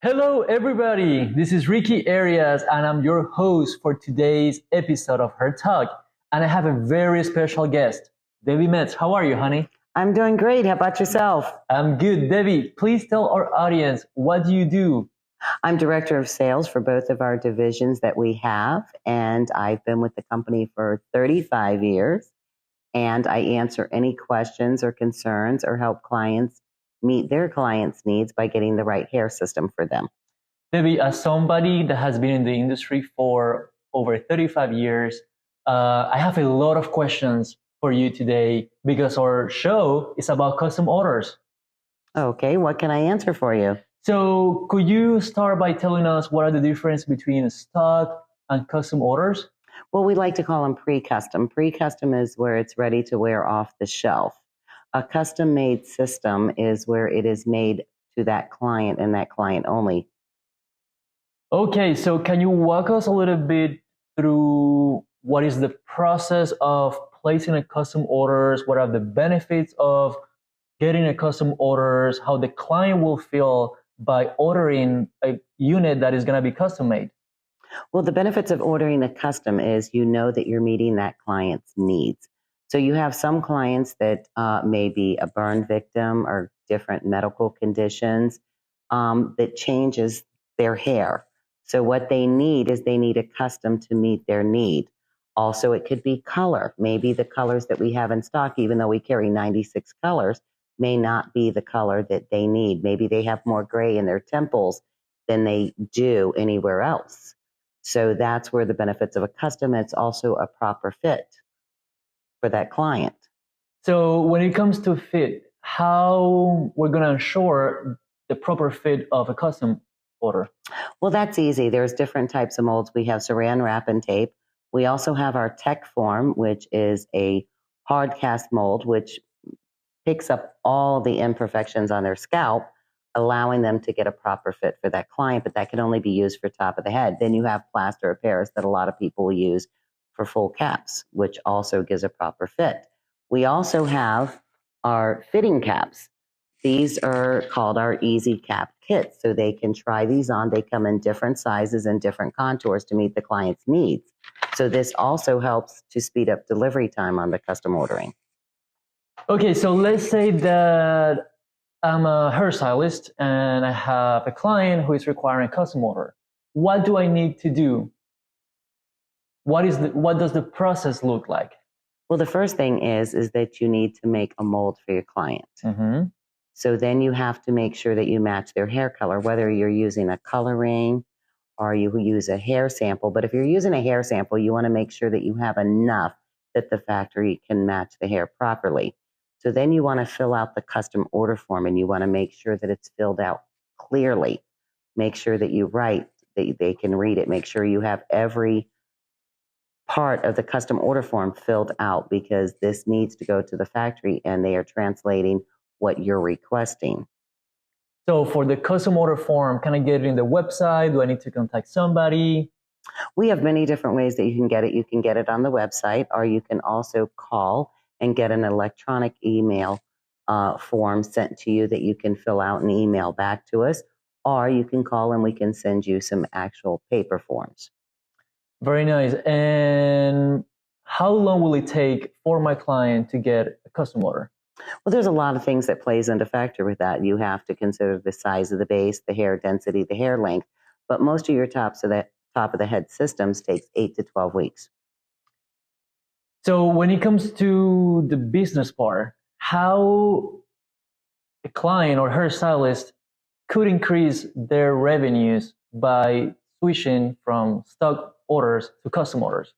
Hello, everybody. This is Ricky Arias, and I'm your host for today's episode of Her Talk. And I have a very special guest, Debbie Metz. How are you, honey? I'm doing great. How about yourself? I'm good. Debbie, please tell our audience, what do you do? I'm director of sales for both of our divisions that we have, and I've been with the company for 35 years. And I answer any questions or concerns or help clients meet their clients' needs by getting the right hair system for them. Debbie, as somebody that has been in the industry for over 35 years, I have a lot of questions for you today because our show is about custom orders. Okay, what can I answer for you? So could you start by telling us what are the difference between stock and custom orders? Well, we like to call them pre-custom. Pre-custom is where it's ready to wear off the shelf. A custom-made system is where it is made to that client and that client only. Okay, so can you walk us a little bit through what is the process of placing a custom orders? What are the benefits of getting a custom orders? How the client will feel by ordering a unit that is going to be custom made? Well, the benefits of ordering a custom is you know that you're meeting that client's needs. So you have some clients that may be a burn victim or different medical conditions that changes their hair. So what they need is they need a custom to meet their need. Also, it could be color. Maybe the colors that we have in stock, even though we carry 96 colors, may not be the color that they need. Maybe they have more gray in their temples than they do anywhere else. So that's where the benefits of a custom, it's also a proper fit for that client. So when it comes to fit, how we're going to ensure the proper fit of a custom order? Well, that's easy. There's different types of molds. We have saran wrap and tape. We also have our tech form, which is a hard cast mold, which picks up all the imperfections on their scalp, allowing them to get a proper fit for that client, but that can only be used for top of the head. Then you have plaster of Paris that a lot of people will use for full caps, which also gives a proper fit. We also have our fitting caps. These are called our easy cap kits. So they can try these on. They come in different sizes and different contours to meet the client's needs. So this also helps to speed up delivery time on the custom ordering. Okay, so let's say that I'm a hairstylist and I have a client who is requiring a custom order. What do I need to do? What does the process look like? Well, the first thing is that you need to make a mold for your client. Mm-hmm. So then you have to make sure that you match their hair color, whether you're using a coloring or you use a hair sample. But if you're using a hair sample, you want to make sure that you have enough that the factory can match the hair properly. So then you want to fill out the custom order form and you want to make sure that it's filled out clearly. Make sure that you write, that they can read it. Make sure you have every part of the custom order form filled out because this needs to go to the factory and they are translating what you're requesting. So for the custom order form, can I get it in the website? Do I need to contact somebody? We have many different ways that you can get it. You can get it on the website, or you can also call and get an electronic email form sent to you that you can fill out and email back to us, or you can call and we can send you some actual paper forms. Very nice. And how long will it take for my client to get a custom order? Well, there's a lot of things that plays into factor with that. You have to consider the size of the base, the hair density, the hair length, but most of your top of the head systems takes 8 to 12 weeks. So when it comes to the business part, how a client or hairstylist could increase their revenues by switching from stock orders to custom orders?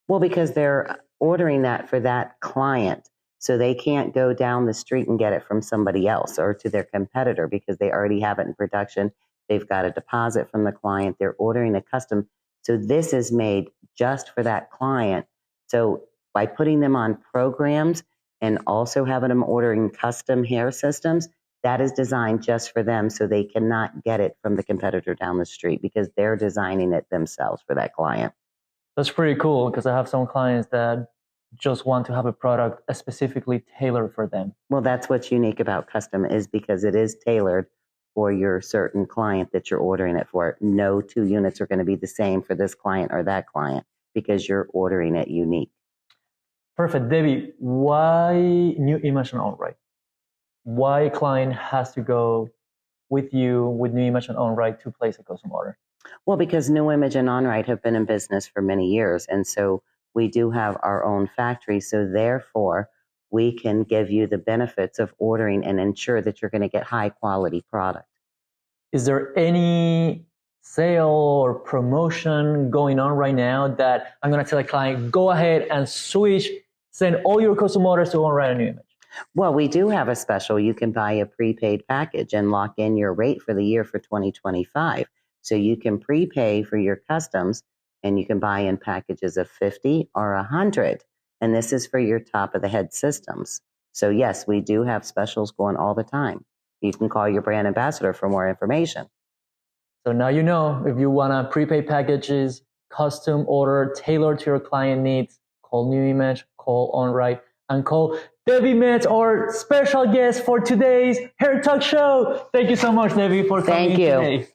Well, because they're ordering that for that client. So they can't go down the street and get it from somebody else or to their competitor because they already have it in production. They've got a deposit from the client. They're ordering a custom. So this is made just for that client. So by putting them on programs and also having them ordering custom hair systems, that is designed just for them. So they cannot get it from the competitor down the street because they're designing it themselves for that client. That's pretty cool because I have some clients that just want to have a product specifically tailored for them. Well, that's what's unique about custom is because it is tailored for your certain client that you're ordering it for. No two units are going to be the same for this client or that client because you're ordering it unique. Perfect. Debbie, why new Image and Onrite? Why a client has to go with you with new Image and Onrite to place a custom order? Well, because New Image and Onrite have been in business for many years, and so we do have our own factory. So therefore, we can give you the benefits of ordering and ensure that you're going to get high quality product. Is there any sale or promotion going on right now that I'm going to tell a client, go ahead and switch, send all your custom orders to Onrite and New Image? Well, we do have a special. You can buy a prepaid package and lock in your rate for the year for 2025. So you can prepay for your customs and you can buy in packages of 50 or 100. And this is for your top of the head systems. So yes, we do have specials going all the time. You can call your brand ambassador for more information. So now you know, if you want to prepaid packages, custom order, tailored to your client needs, call New Image, call Onrite, and call Debbie Metz, our special guest for today's Hair Talk Show. Thank you so much, Debbie, for coming today.